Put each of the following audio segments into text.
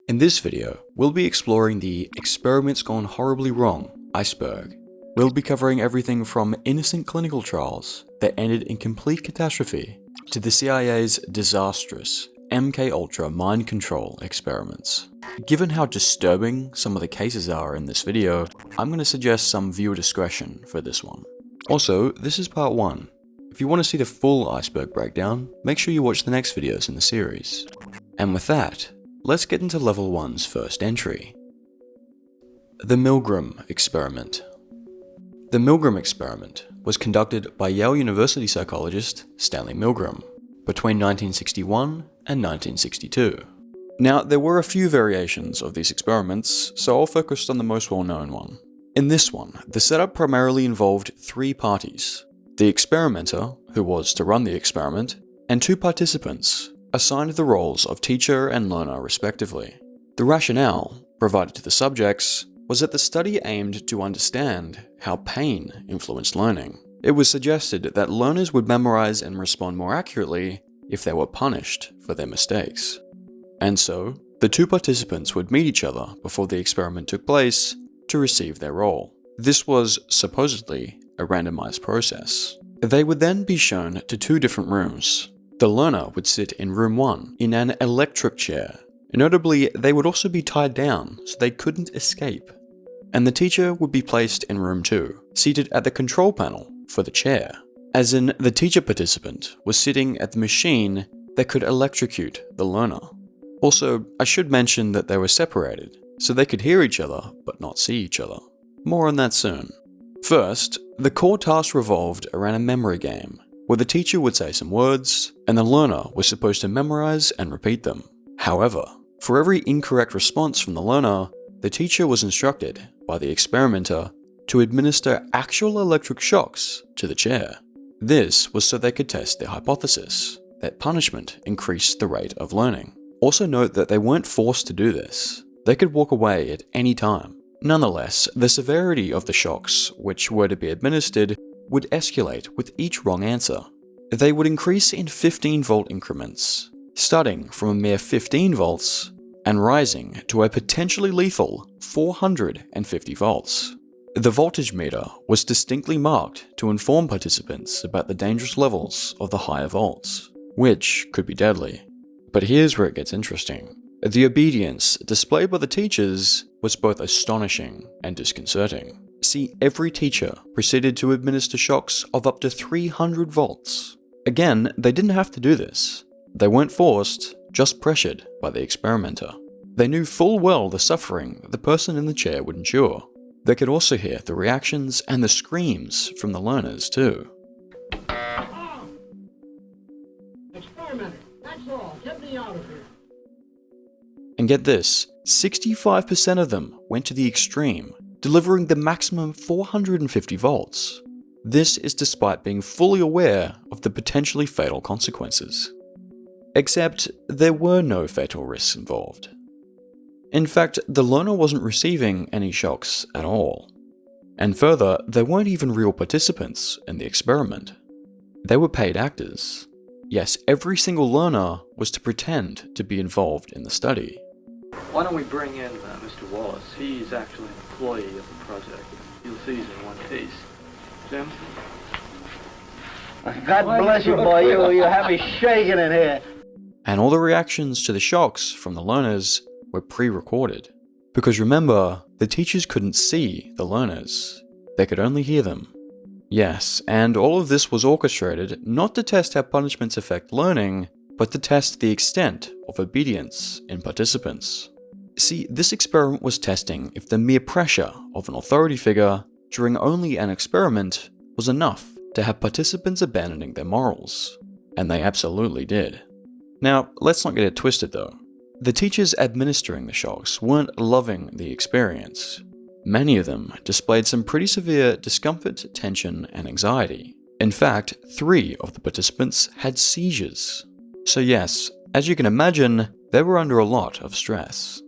In this video, we'll be exploring the experiments gone horribly wrong, Iceberg. We'll be covering everything from innocent clinical trials that ended in complete catastrophe to the CIA's disastrous MKUltra mind control experiments. Given how disturbing some of the cases are in this video, I'm going to suggest some viewer discretion for this one. Also, this is part 1. If you want to see the full Iceberg breakdown, make sure you watch the next videos in the series. And with that, let's get into level 1's first entry. The Milgram Experiment. The Milgram Experiment was conducted by Yale University psychologist Stanley Milgram between 1961 and 1962. Now, there were a few variations of these experiments, so I'll focus on the most well-known one. In this one, the setup primarily involved 3 parties: the experimenter, who was to run the experiment, and 2 participants, assigned the roles of teacher and learner respectively. The rationale provided to the subjects was that the study aimed to understand how pain influenced learning. It was suggested that learners would memorize and respond more accurately if they were punished for their mistakes. And so, the 2 participants would meet each other before the experiment took place to receive their role. This was supposedly a randomized process. They would then be shown to 2 different rooms. The learner would sit in room 1 in an electric chair. Notably, they would also be tied down so they couldn't escape. And the teacher would be placed in room 2, seated at the control panel for the chair. As in, the teacher participant was sitting at the machine that could electrocute the learner. Also, I should mention that they were separated, so they could hear each other but not see each other. More on that soon. First, the core task revolved around a memory game, where the teacher would say some words, and the learner was supposed to memorize and repeat them. However, for every incorrect response from the learner, the teacher was instructed by the experimenter to administer actual electric shocks to the chair. This was so they could test their hypothesis that punishment increased the rate of learning. Also note that they weren't forced to do this. They could walk away at any time. Nonetheless, the severity of the shocks which were to be administered would escalate with each wrong answer. They would increase in 15-volt increments, starting from a mere 15 volts and rising to a potentially lethal 450 volts. The voltage meter was distinctly marked to inform participants about the dangerous levels of the higher volts, which could be deadly. But here's where it gets interesting. The obedience displayed by the teachers was both astonishing and disconcerting. See, every teacher proceeded to administer shocks of up to 300 volts. Again, they didn't have to do this. They weren't forced, just pressured by the experimenter. They knew full well the suffering the person in the chair would endure. They could also hear the reactions and the screams from the learners too. Experimenter, that's all. Get me out of here. And get this, 65% of them went to the extreme, delivering the maximum 450 volts. This is despite being fully aware of the potentially fatal consequences. Except there were no fatal risks involved. In fact, the learner wasn't receiving any shocks at all. And further, they weren't even real participants in the experiment. They were paid actors. Yes, every single learner was to pretend to be involved in the study. Why don't we bring in Mr. Wallace? He's actually an employee of the project. You'll see he's in one piece. Jim? God bless you, boy. You have me shaking in here. And all the reactions to the shocks from the learners were pre-recorded. Because remember, the teachers couldn't see the learners. They could only hear them. Yes, and all of this was orchestrated not to test how punishments affect learning, but to test the extent of obedience in participants. See, this experiment was testing if the mere pressure of an authority figure during only an experiment was enough to have participants abandoning their morals. And they absolutely did. Now, let's not get it twisted though. The teachers administering the shocks weren't loving the experience. Many of them displayed some pretty severe discomfort, tension, and anxiety. In fact, 3 of the participants had seizures. So yes, as you can imagine, they were under a lot of stress.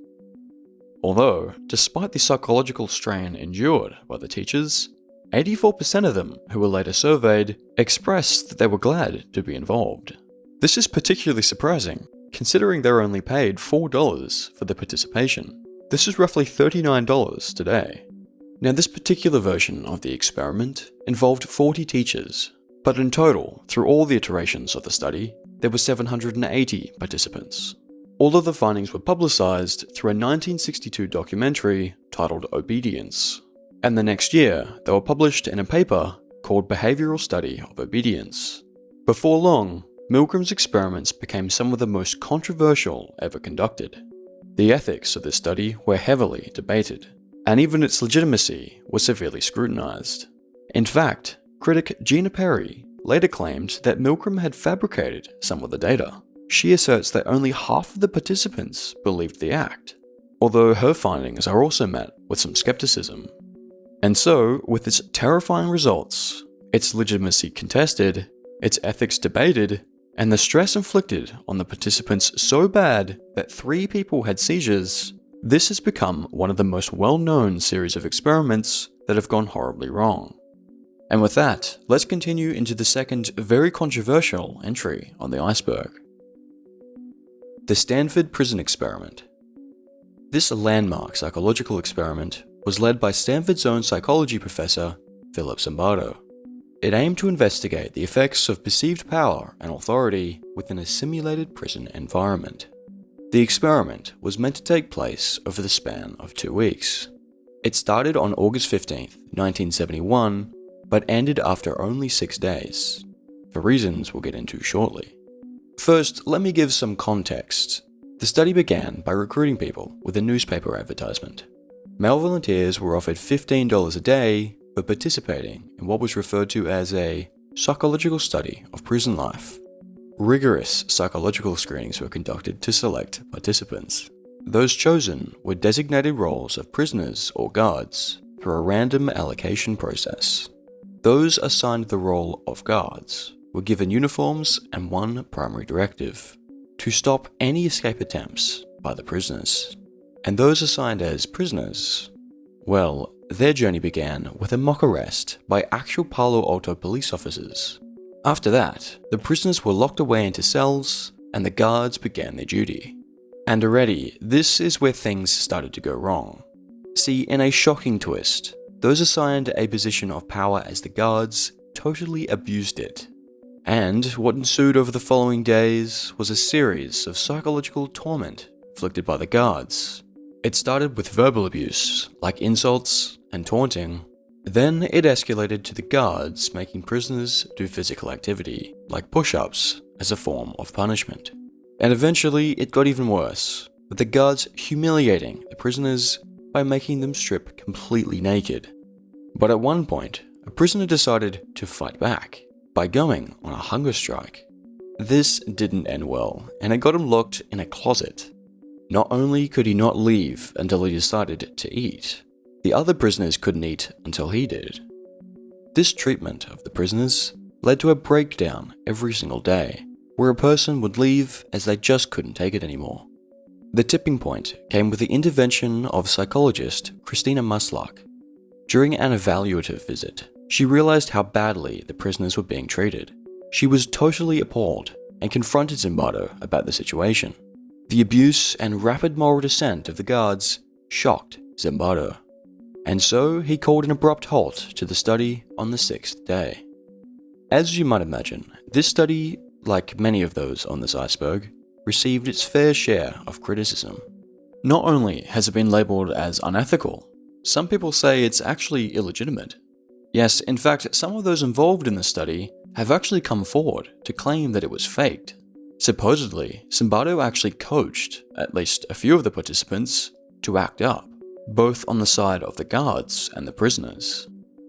Although, despite the psychological strain endured by the teachers, 84% of them who were later surveyed expressed that they were glad to be involved. This is particularly surprising, considering they were only paid $4 for their participation. This is roughly $39 today. Now, this particular version of the experiment involved 40 teachers, but in total, through all the iterations of the study, there were 780 participants. All of the findings were publicized through a 1962 documentary titled Obedience, and the next year, they were published in a paper called Behavioral Study of Obedience. Before long, Milgram's experiments became some of the most controversial ever conducted. The ethics of this study were heavily debated, and even its legitimacy was severely scrutinized. In fact, critic Gina Perry later claimed that Milgram had fabricated some of the data. She asserts that only half of the participants believed the act, although her findings are also met with some skepticism. And so, with its terrifying results, its legitimacy contested, its ethics debated, and the stress inflicted on the participants so bad that 3 people had seizures, this has become one of the most well-known series of experiments that have gone horribly wrong. And with that, let's continue into the second very controversial entry on the iceberg. The Stanford Prison Experiment. This landmark psychological experiment was led by Stanford's own psychology professor, Philip Zimbardo. It aimed to investigate the effects of perceived power and authority within a simulated prison environment. The experiment was meant to take place over the span of 2 weeks. It started on August 15th, 1971, but ended after only 6 days, for reasons we'll get into shortly. First, let me give some context. The study began by recruiting people with a newspaper advertisement. Male volunteers were offered $15 a day for participating in what was referred to as a psychological study of prison life. Rigorous psychological screenings were conducted to select participants. Those chosen were designated roles of prisoners or guards through a random allocation process. Those assigned the role of guards were given uniforms and one primary directive: to stop any escape attempts by the prisoners. And those assigned as prisoners, well, their journey began with a mock arrest by actual Palo Alto police officers. After that, the prisoners were locked away into cells, and the guards began their duty. And already, this is where things started to go wrong. See, in a shocking twist, those assigned a position of power as the guards totally abused it. And what ensued over the following days was a series of psychological torment inflicted by the guards. It started with verbal abuse, like insults and taunting. Then it escalated to the guards making prisoners do physical activity, like push-ups, as a form of punishment. And eventually it got even worse, with the guards humiliating the prisoners by making them strip completely naked. But at one point, a prisoner decided to fight back by going on a hunger strike. This didn't end well, and it got him locked in a closet. Not only could he not leave until he decided to eat, the other prisoners couldn't eat until he did. This treatment of the prisoners led to a breakdown every single day, where a person would leave as they just couldn't take it anymore. The tipping point came with the intervention of psychologist Christina Maslach. During an evaluative visit, she realized how badly the prisoners were being treated. She was totally appalled and confronted Zimbardo about the situation. The abuse and rapid moral descent of the guards shocked Zimbardo, and so he called an abrupt halt to the study on the 6th day. As you might imagine, this study, like many of those on this iceberg, received its fair share of criticism. Not only has it been labeled as unethical, some people say it's actually illegitimate. Yes, in fact, some of those involved in the study have actually come forward to claim that it was faked. Supposedly, Zimbardo actually coached at least a few of the participants to act up, both on the side of the guards and the prisoners.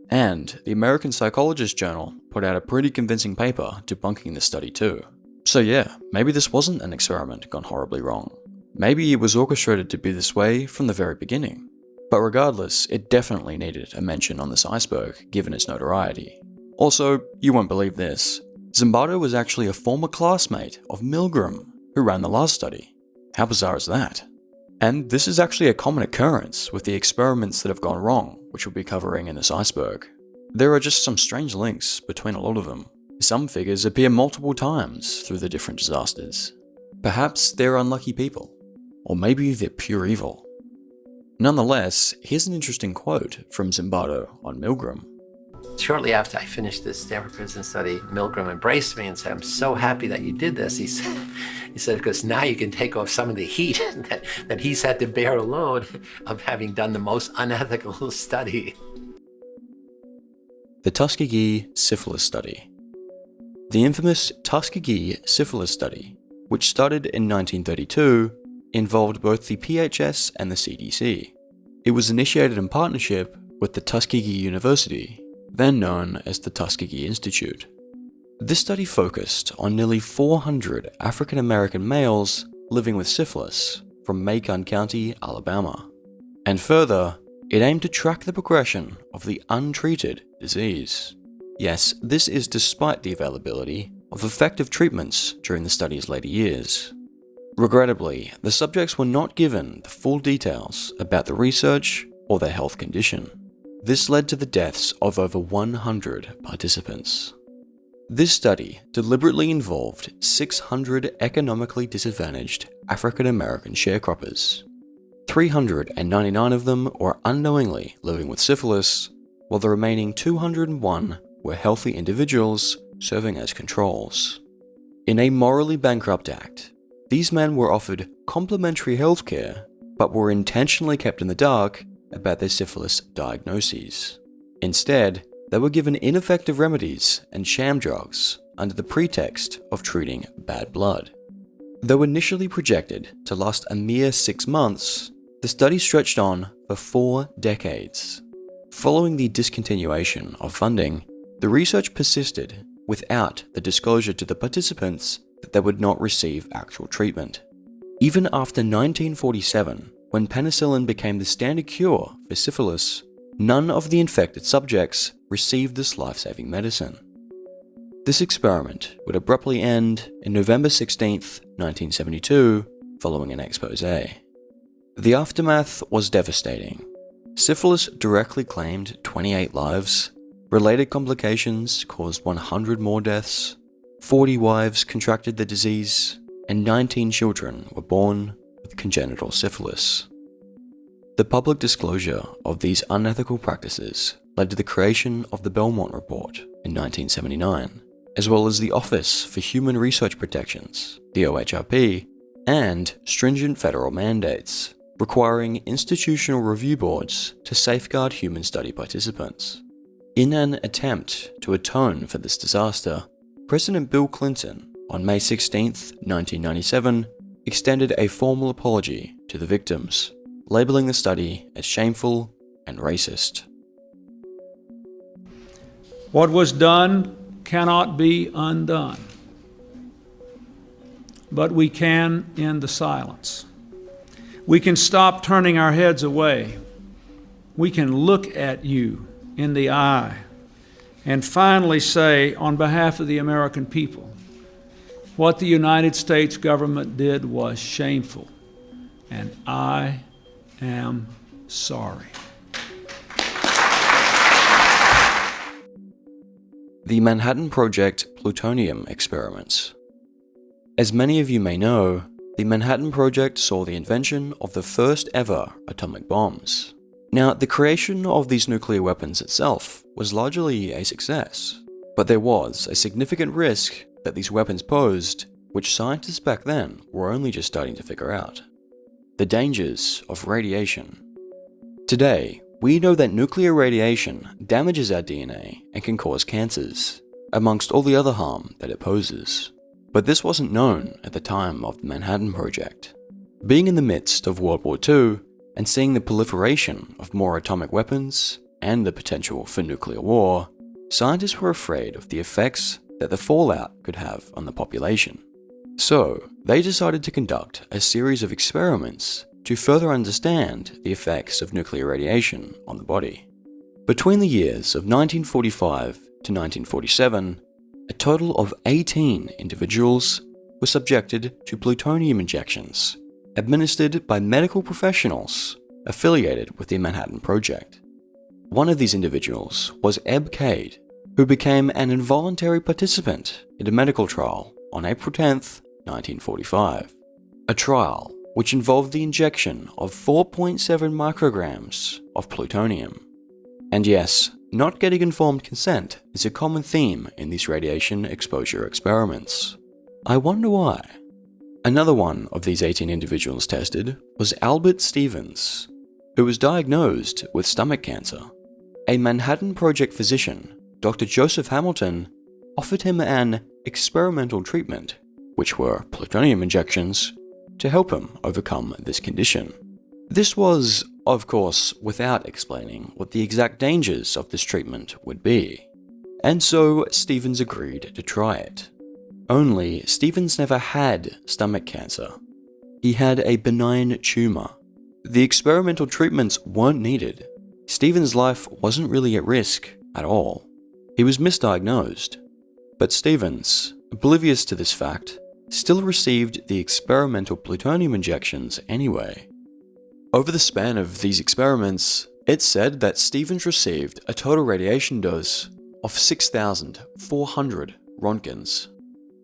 And the American Psychologist Journal put out a pretty convincing paper debunking the study too. So yeah, maybe this wasn't an experiment gone horribly wrong. Maybe it was orchestrated to be this way from the very beginning. But regardless, it definitely needed a mention on this iceberg given its notoriety. Also, you won't believe this, Zimbardo was actually a former classmate of Milgram, who ran the last study. How bizarre is that? And this is actually a common occurrence with the experiments that have gone wrong, which we'll be covering in this iceberg. There are just some strange links between a lot of them. Some figures appear multiple times through the different disasters. Perhaps they're unlucky people, or maybe they're pure evil. Nonetheless, here's an interesting quote from Zimbardo on Milgram. Shortly after I finished this Stanford prison study, Milgram embraced me and said, "I'm so happy that you did this." He said, because now you can take off some of the heat that he's had to bear alone of having done the most unethical study. The Tuskegee Syphilis Study. The infamous Tuskegee Syphilis Study, which started in 1932, involved both the PHS and the CDC. It was initiated in partnership with the Tuskegee University, then known as the Tuskegee Institute. This study focused on nearly 400 African American males living with syphilis from Macon County, Alabama. And further, it aimed to track the progression of the untreated disease. Yes, this is despite the availability of effective treatments during the study's later years. Regrettably, the subjects were not given the full details about the research or their health condition. This led to the deaths of over 100 participants. This study deliberately involved 600 economically disadvantaged African American sharecroppers. 399 of them were unknowingly living with syphilis, while the remaining 201 were healthy individuals serving as controls. In a morally bankrupt act, these men were offered complimentary healthcare, but were intentionally kept in the dark about their syphilis diagnoses. Instead, they were given ineffective remedies and sham drugs under the pretext of treating bad blood. Though initially projected to last a mere 6 months, the study stretched on for 4 decades. Following the discontinuation of funding, the research persisted without the disclosure to the participants that they would not receive actual treatment. Even after 1947, when penicillin became the standard cure for syphilis, none of the infected subjects received this life-saving medicine. This experiment would abruptly end in November 16, 1972, following an exposé. The aftermath was devastating. Syphilis directly claimed 28 lives, related complications caused 100 more deaths, 40 wives contracted the disease, and 19 children were born with congenital syphilis. The public disclosure of these unethical practices led to the creation of the Belmont Report in 1979, as well as the Office for Human Research Protections, the OHRP, and stringent federal mandates requiring institutional review boards to safeguard human study participants. In an attempt to atone for this disaster, President Bill Clinton, on May 16, 1997, extended a formal apology to the victims, labeling the study as shameful and racist. What was done cannot be undone, but we can end the silence. We can stop turning our heads away. We can look at you in the eye and finally say, on behalf of the American people, what the United States government did was shameful, and I am sorry. The Manhattan Project plutonium experiments. As many of you may know, the Manhattan Project saw the invention of the first ever atomic bombs. Now, the creation of these nuclear weapons itself was largely a success, but there was a significant risk that these weapons posed, which scientists back then were only just starting to figure out. The dangers of radiation. Today, we know that nuclear radiation damages our DNA and can cause cancers, amongst all the other harm that it poses. But this wasn't known at the time of the Manhattan Project. Being in the midst of World War II and seeing the proliferation of more atomic weapons and the potential for nuclear war, scientists were afraid of the effects that the fallout could have on the population. So, they decided to conduct a series of experiments to further understand the effects of nuclear radiation on the body. Between the years of 1945 to 1947, a total of 18 individuals were subjected to plutonium injections, administered by medical professionals affiliated with the Manhattan Project. One of these individuals was Eb Cade, who became an involuntary participant in a medical trial on April 10, 1945. A trial which involved the injection of 4.7 micrograms of plutonium. And yes, not getting informed consent is a common theme in these radiation exposure experiments. I wonder why. Another one of these 18 individuals tested was Albert Stevens, who was diagnosed with stomach cancer. A Manhattan Project physician, Dr. Joseph Hamilton, offered him an experimental treatment, which were plutonium injections, to help him overcome this condition. This was, of course, without explaining what the exact dangers of this treatment would be. And so Stevens agreed to try it. Only Stevens never had stomach cancer. He had a benign tumor. The experimental treatments weren't needed. Stevens' life wasn't really at risk at all. He was misdiagnosed. But Stevens, oblivious to this fact, still received the experimental plutonium injections anyway. Over the span of these experiments, it's said that Stevens received a total radiation dose of 6,400 Roentgens.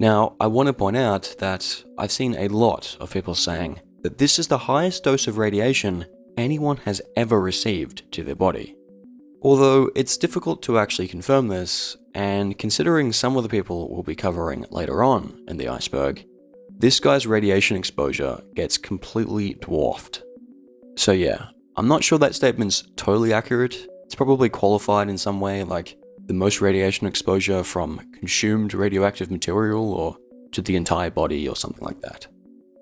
Now, I want to point out that I've seen a lot of people saying that this is the highest dose of radiation anyone has ever received to their body. Although it's difficult to actually confirm this, and considering some of the people we'll be covering later on in the iceberg, this guy's radiation exposure gets completely dwarfed. So yeah, I'm not sure that statement's totally accurate. It's probably qualified in some way, like the most radiation exposure from consumed radioactive material or to the entire body or something like that.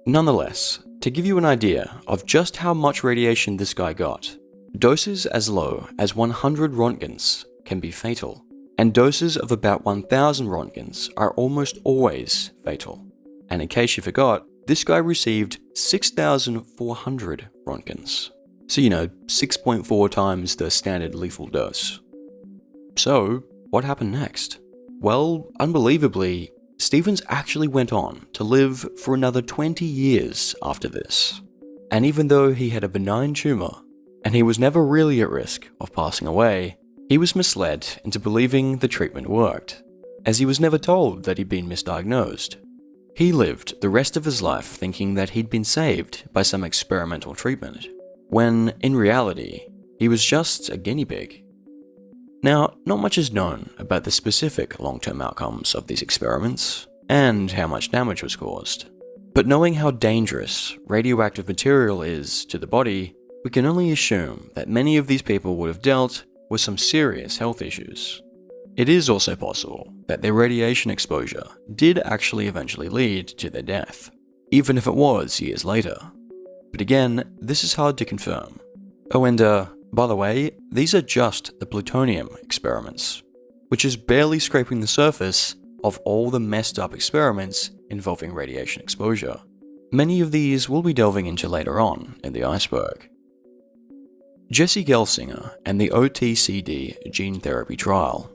Nonetheless, to give you an idea of just how much radiation this guy got, doses as low as 100 Roentgens can be fatal, and doses of about 1000 Roentgens are almost always fatal. And in case you forgot, this guy received 6,400 Roentgens. So 6.4 times the standard lethal dose. So, what happened next? Well, unbelievably, Stevens actually went on to live for another 20 years after this. And even though he had a benign tumor, and he was never really at risk of passing away, he was misled into believing the treatment worked, as he was never told that he'd been misdiagnosed. He lived the rest of his life thinking that he'd been saved by some experimental treatment, when in reality, he was just a guinea pig. Now, not much is known about the specific long-term outcomes of these experiments, and how much damage was caused. But knowing how dangerous radioactive material is to the body, we can only assume that many of these people would have dealt with some serious health issues. It is also possible that their radiation exposure did actually eventually lead to their death, even if it was years later. But again, this is hard to confirm. Oh, and by the way, these are just the plutonium experiments, which is barely scraping the surface of all the messed up experiments involving radiation exposure. Many of these we'll be delving into later on in the iceberg. Jesse Gelsinger and the OTCD gene therapy trial.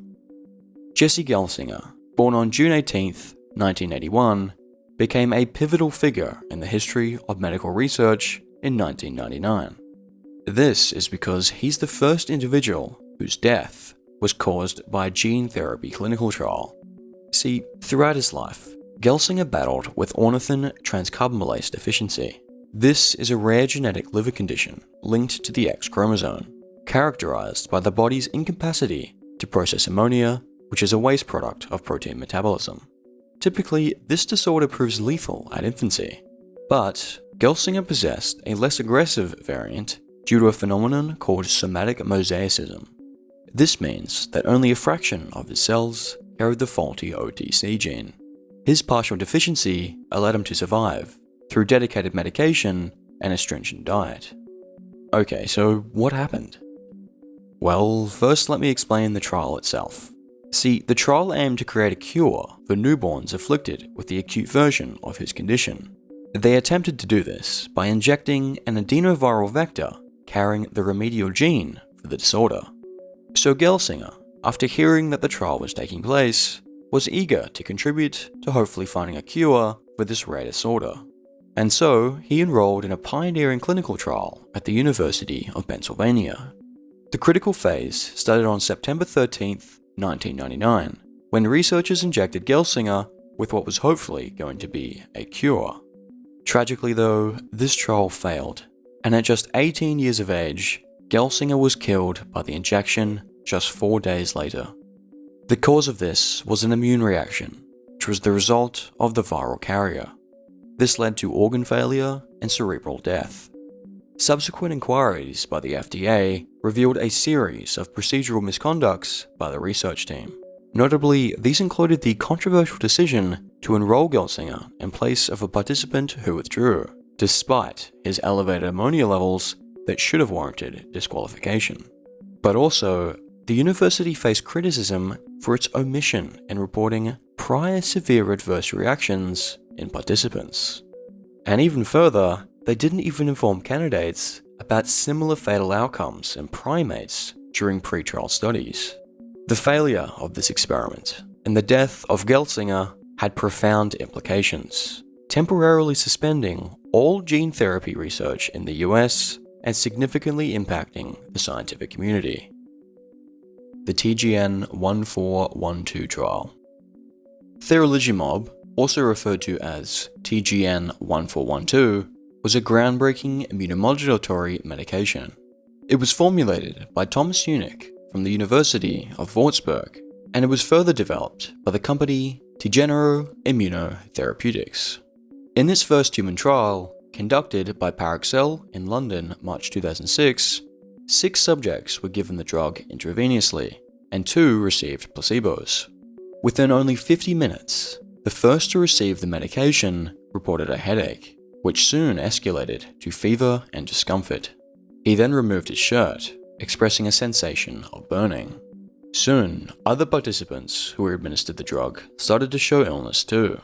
Jesse Gelsinger, born on June 18, 1981, became a pivotal figure in the history of medical research in 1999. This is because he's the first individual whose death was caused by a gene therapy clinical trial. See, throughout his life, Gelsinger battled with ornithine transcarbamylase deficiency. This is a rare genetic liver condition linked to the X chromosome, characterized by the body's incapacity to process ammonia, which is a waste product of protein metabolism. Typically, this disorder proves lethal at infancy, but Gelsinger possessed a less aggressive variant due to a phenomenon called somatic mosaicism. This means that only a fraction of his cells carried the faulty OTC gene. His partial deficiency allowed him to survive through dedicated medication and a stringent diet. Okay, so what happened? Well, first let me explain the trial itself. See, the trial aimed to create a cure for newborns afflicted with the acute version of his condition. They attempted to do this by injecting an adenoviral vector carrying the remedial gene for the disorder. So Gelsinger, after hearing that the trial was taking place, was eager to contribute to hopefully finding a cure for this rare disorder. And so he enrolled in a pioneering clinical trial at the University of Pennsylvania. The critical phase started on September 13, 1999, when researchers injected Gelsinger with what was hopefully going to be a cure. Tragically though, this trial failed, and at just 18 years of age, Gelsinger was killed by the injection just 4 days later. The cause of this was an immune reaction, which was the result of the viral carrier. This led to organ failure and cerebral death. Subsequent inquiries by the FDA revealed a series of procedural misconducts by the research team. Notably, these included the controversial decision to enroll Gelsinger in place of a participant who withdrew, despite his elevated ammonia levels that should have warranted disqualification. But also, the university faced criticism for its omission in reporting prior severe adverse reactions in participants. And even further, they didn't even inform candidates about similar fatal outcomes in primates during pretrial studies. The failure of this experiment and the death of Gelsinger had profound implications, temporarily suspending all gene therapy research in the US and significantly impacting the scientific community. The TGN 1412 trial. Thalidomide, also referred to as TGN 1412, was a groundbreaking immunomodulatory medication. It was formulated by Thomas Unick from the University of Würzburg, and it was further developed by the company Regeneron Immunotherapeutics. In its first human trial, conducted by Parexel in London, March 2006, 6 subjects were given the drug intravenously, and 2 received placebos. Within only 50 minutes, the first to receive the medication reported a headache, which soon escalated to fever and discomfort. He then removed his shirt, expressing a sensation of burning. Soon, other participants who were administered the drug started to show illness too.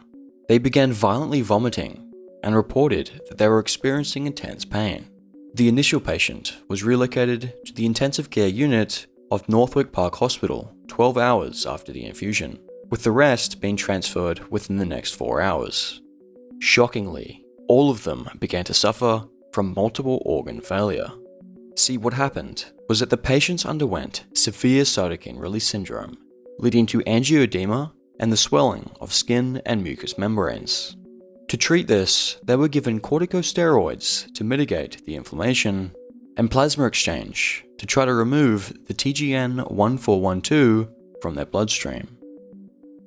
They began violently vomiting and reported that they were experiencing intense pain. The initial patient was relocated to the intensive care unit of Northwick Park Hospital 12 hours after the infusion, with the rest being transferred within the next 4 hours. Shockingly, all of them began to suffer from multiple organ failure. See, what happened was that the patients underwent severe cytokine release syndrome, leading to angioedema and the swelling of skin and mucous membranes. To treat this, they were given corticosteroids to mitigate the inflammation, and plasma exchange to try to remove the TGN 1412 from their bloodstream.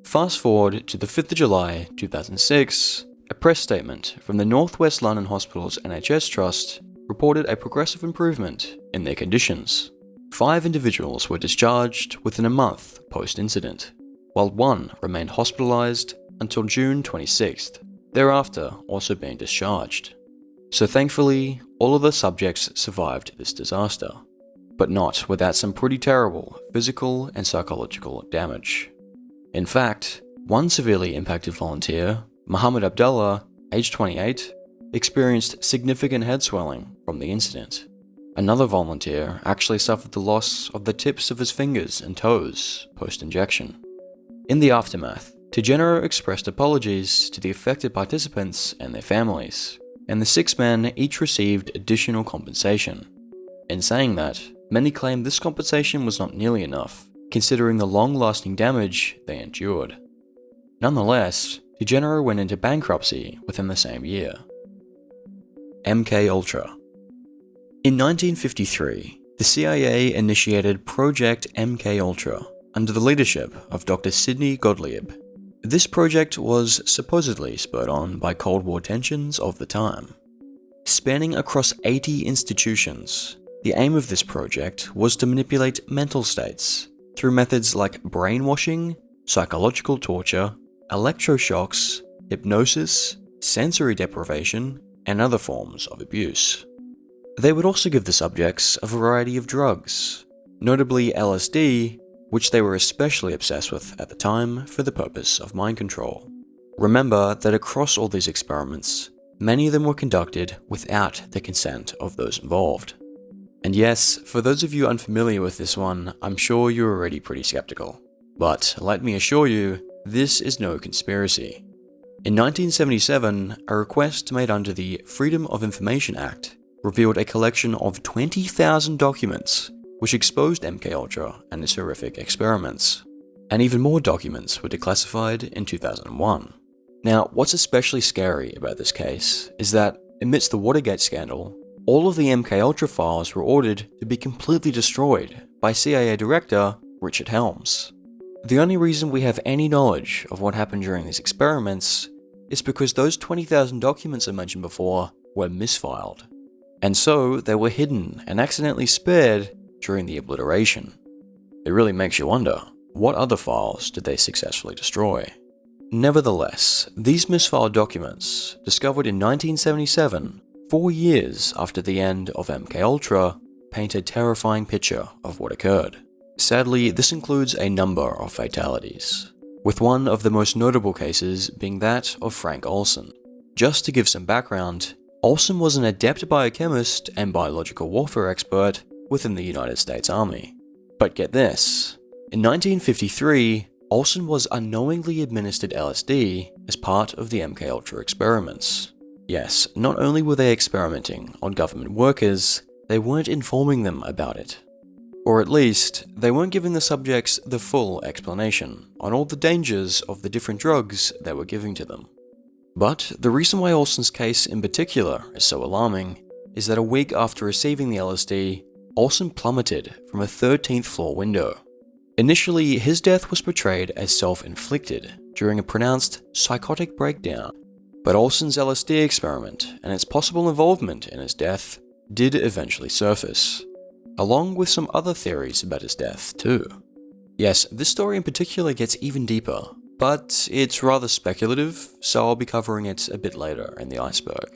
Fast forward to the 5th of July 2006, a press statement from the Northwest London Hospital's NHS Trust reported a progressive improvement in their conditions. 5 individuals were discharged within a month post-incident, while 1 remained hospitalized until June 26th, thereafter also being discharged. So thankfully, all of the subjects survived this disaster, but not without some pretty terrible physical and psychological damage. In fact, one severely impacted volunteer, Muhammad Abdullah, aged 28, experienced significant head swelling from the incident. Another volunteer actually suffered the loss of the tips of his fingers and toes post-injection. In the aftermath, Regeneron expressed apologies to the affected participants and their families, and the 6 men each received additional compensation. In saying that, many claimed this compensation was not nearly enough, considering the long-lasting damage they endured. Nonetheless, Regeneron went into bankruptcy within the same year. MKUltra. In 1953, the CIA initiated Project MKUltra under the leadership of Dr. Sidney Gottlieb. This project was supposedly spurred on by Cold War tensions of the time. Spanning across 80 institutions, the aim of this project was to manipulate mental states through methods like brainwashing, psychological torture, electroshocks, hypnosis, sensory deprivation, and other forms of abuse. They would also give the subjects a variety of drugs, notably LSD, which they were especially obsessed with at the time for the purpose of mind control. Remember that across all these experiments, many of them were conducted without the consent of those involved. And yes, for those of you unfamiliar with this one, I'm sure you're already pretty skeptical. But let me assure you, this is no conspiracy. In 1977, a request made under the Freedom of Information Act revealed a collection of 20,000 documents which exposed MKUltra and its horrific experiments. and even more documents were declassified in 2001. Now, what's especially scary about this case is that, amidst the Watergate scandal, all of the MKUltra files were ordered to be completely destroyed by CIA Director Richard Helms. The only reason we have any knowledge of what happened during these experiments is because those 20,000 documents I mentioned before were misfiled, and so they were hidden and accidentally spared during the obliteration. It really makes you wonder, what other files did they successfully destroy? Nevertheless, these misfiled documents, discovered in 1977, 4 years after the end of MKUltra, paint a terrifying picture of what occurred. Sadly, this includes a number of fatalities, with one of the most notable cases being that of Frank Olson. Just to give some background, Olson was an adept biochemist and biological warfare expert within the United States Army. But get this, in 1953, Olson was unknowingly administered LSD as part of the MKUltra experiments. Yes, not only were they experimenting on government workers, they weren't informing them about it. Or at least, they weren't giving the subjects the full explanation on all the dangers of the different drugs they were giving to them. But the reason why Olson's case in particular is so alarming is that a week after receiving the LSD, Olson plummeted from a 13th floor window. Initially, his death was portrayed as self-inflicted during a pronounced psychotic breakdown, but Olson's LSD experiment and its possible involvement in his death did eventually surface, along with some other theories about his death too. Yes, this story in particular gets even deeper, but it's rather speculative, so I'll be covering it a bit later in the Iceberg.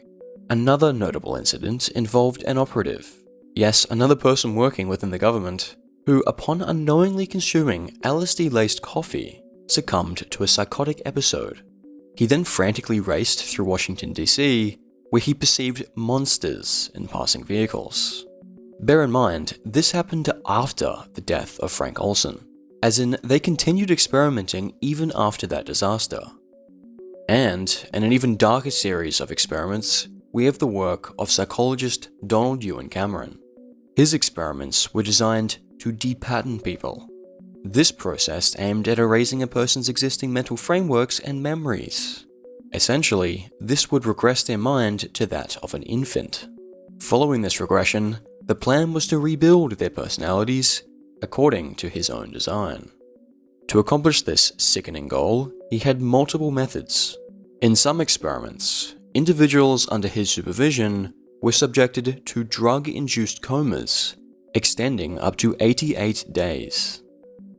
Another notable incident involved an operative, yes, another person working within the government, who, upon unknowingly consuming LSD-laced coffee, succumbed to a psychotic episode. He then frantically raced through Washington, D.C., where he perceived monsters in passing vehicles. Bear in mind, this happened after the death of Frank Olson, as in they continued experimenting even after that disaster. And, in an even darker series of experiments, we have the work of psychologist Donald Ewan Cameron. His experiments were designed to depattern people. This process aimed at erasing a person's existing mental frameworks and memories. Essentially, this would regress their mind to that of an infant. Following this regression, the plan was to rebuild their personalities according to his own design. To accomplish this sickening goal, he had multiple methods. In some experiments, individuals under his supervision were subjected to drug-induced comas, extending up to 88 days.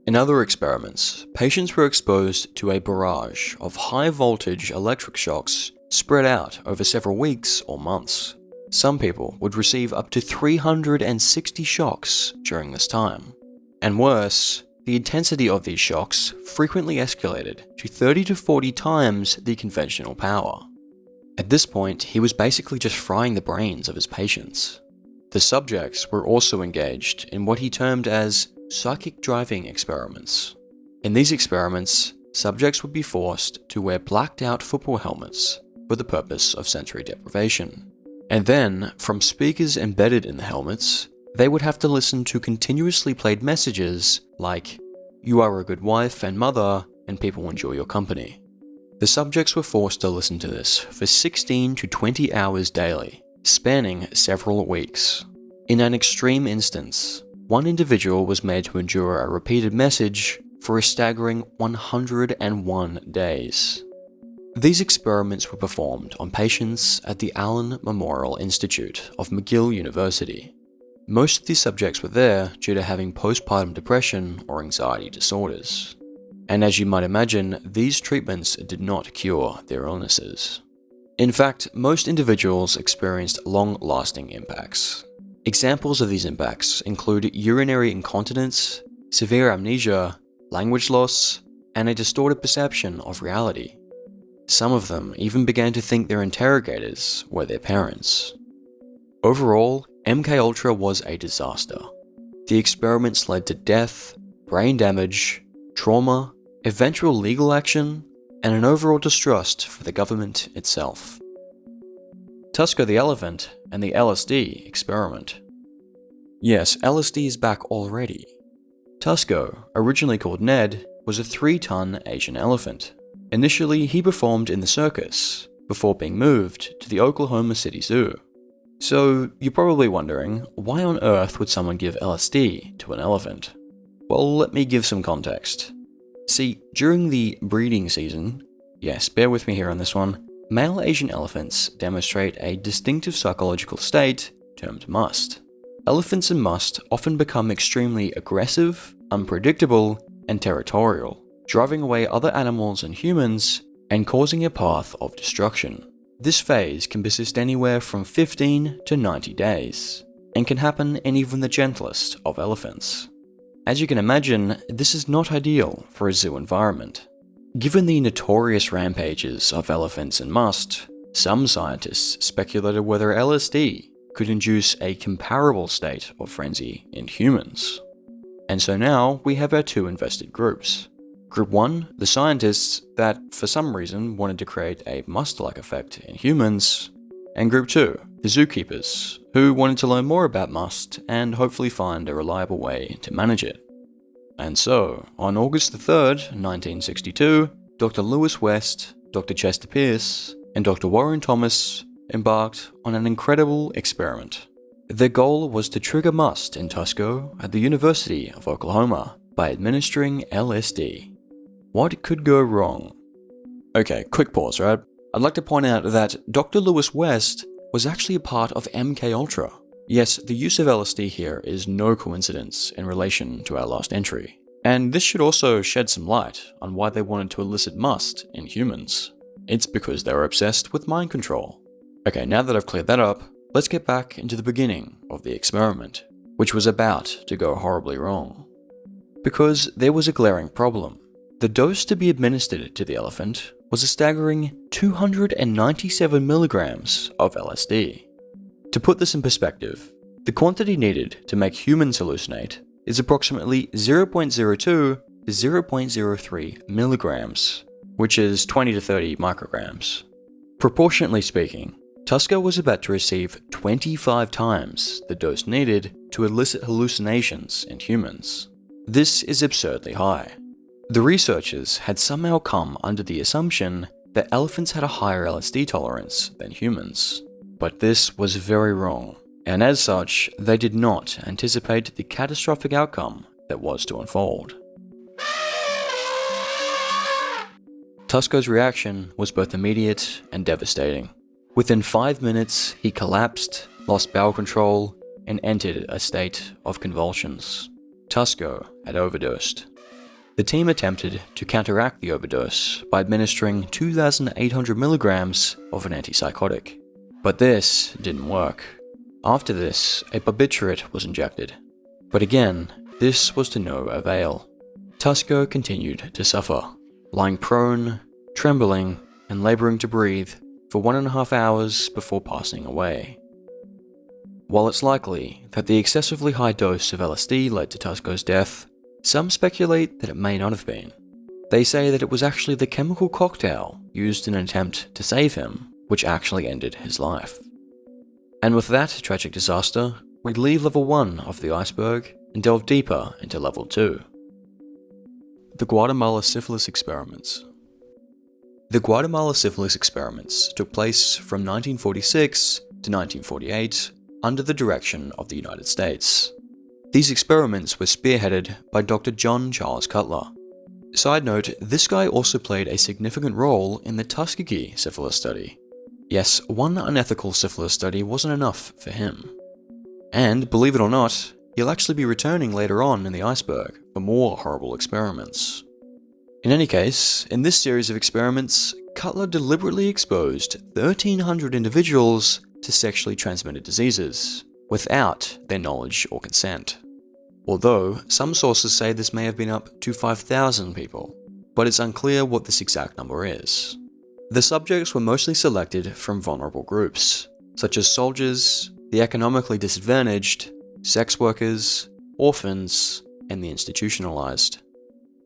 In other experiments, patients were exposed to a barrage of high-voltage electric shocks spread out over several weeks or months. Some people would receive up to 360 shocks during this time. And worse, the intensity of these shocks frequently escalated to 30 to 40 times the conventional power. At this point, he was basically just frying the brains of his patients. The subjects were also engaged in what he termed as psychic driving experiments. In these experiments, subjects would be forced to wear blacked-out football helmets for the purpose of sensory deprivation. And then, from speakers embedded in the helmets, they would have to listen to continuously played messages like, "You are a good wife and mother, and people enjoy your company." The subjects were forced to listen to this for 16 to 20 hours daily, spanning several weeks. In an extreme instance, one individual was made to endure a repeated message for a staggering 101 days. These experiments were performed on patients at the Allen Memorial Institute of McGill University. Most of these subjects were there due to having postpartum depression or anxiety disorders. And as you might imagine, these treatments did not cure their illnesses. In fact, most individuals experienced long-lasting impacts. Examples of these impacts include urinary incontinence, severe amnesia, language loss, and a distorted perception of reality. Some of them even began to think their interrogators were their parents. Overall, MKUltra was a disaster. The experiments led to death, brain damage, trauma, eventual legal action, and an overall distrust for the government itself. Tusk the elephant and the LSD experiment. Yes, LSD is back already. Tusk, originally called Ned, was a 3-ton Asian elephant. Initially, he performed in the circus, before being moved to the Oklahoma City Zoo. So, you're probably wondering, why on earth would someone give LSD to an elephant? Well, let me give some context. See, during the breeding season, yes, bear with me here on this one, male Asian elephants demonstrate a distinctive psychological state termed must. Elephants in must often become extremely aggressive, unpredictable, and territorial, driving away other animals and humans and causing a path of destruction. This phase can persist anywhere from 15 to 90 days, and can happen in even the gentlest of elephants. As you can imagine, this is not ideal for a zoo environment. Given the notorious rampages of elephants in must, some scientists speculated whether LSD could induce a comparable state of frenzy in humans. And so now we have our two invested groups. Group 1, the scientists that for some reason wanted to create a must-like effect in humans, and Group 2, the zookeepers, who wanted to learn more about must and hopefully find a reliable way to manage it. And so, on August the 3rd, 1962, Dr. Lewis West, Dr. Chester Pierce, and Dr. Warren Thomas embarked on an incredible experiment. Their goal was to trigger must in Tusko at the University of Oklahoma by administering LSD. What could go wrong? Okay, quick pause, right? I'd like to point out that Dr. Lewis West was actually a part of MKUltra. Yes, the use of LSD here is no coincidence in relation to our last entry. And this should also shed some light on why they wanted to elicit must in humans. It's because they were obsessed with mind control. Okay, now that I've cleared that up, let's get back into the beginning of the experiment, which was about to go horribly wrong. Because there was a glaring problem. The dose to be administered to the elephant was a staggering 297 milligrams of LSD. To put this in perspective, the quantity needed to make humans hallucinate is approximately 0.02 to 0.03 milligrams, which is 20 to 30 micrograms. Proportionately speaking, Tusko was about to receive 25 times the dose needed to elicit hallucinations in humans. This is absurdly high. The researchers had somehow come under the assumption that elephants had a higher LSD tolerance than humans. But this was very wrong, and as such, they did not anticipate the catastrophic outcome that was to unfold. Tusko's reaction was both immediate and devastating. Within 5 minutes, he collapsed, lost bowel control, and entered a state of convulsions. Tusko had overdosed. The team attempted to counteract the overdose by administering 2,800 milligrams of an antipsychotic. But this didn't work. After this, a barbiturate was injected. But again, this was to no avail. Tusko continued to suffer, lying prone, trembling, and laboring to breathe for 1.5 hours before passing away. While it's likely that the excessively high dose of LSD led to Tusko's death, some speculate that it may not have been. They say that it was actually the chemical cocktail used in an attempt to save him, which actually ended his life. And with that tragic disaster, we leave level 1 of the iceberg and delve deeper into level 2. The Guatemala Syphilis Experiments. The Guatemala Syphilis Experiments took place from 1946 to 1948 under the direction of the United States. These experiments were spearheaded by Dr. John Charles Cutler. Side note, this guy also played a significant role in the Tuskegee syphilis study. Yes, one unethical syphilis study wasn't enough for him. And, believe it or not, he'll actually be returning later on in the iceberg for more horrible experiments. In any case, in this series of experiments, Cutler deliberately exposed 1,300 individuals to sexually transmitted diseases, without their knowledge or consent. Although, some sources say this may have been up to 5,000 people, but it's unclear what this exact number is. The subjects were mostly selected from vulnerable groups, such as soldiers, the economically disadvantaged, sex workers, orphans, and the institutionalized.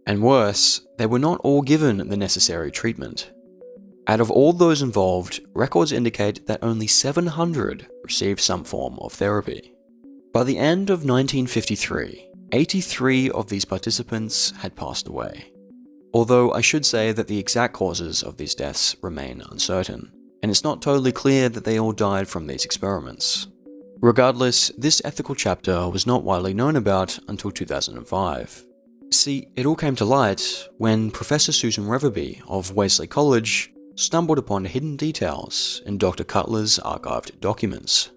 And worse, they were not all given the necessary treatment. Out of all those involved, records indicate that only 700 received some form of therapy. By the end of 1953, 83 of these participants had passed away. although I should say that the exact causes of these deaths remain uncertain, and it's not totally clear that they all died from these experiments. Regardless, this ethical chapter was not widely known about until 2005. See, it all came to light when Professor Susan Reverby of Wesley College stumbled upon hidden details in Dr. Cutler's archived documents.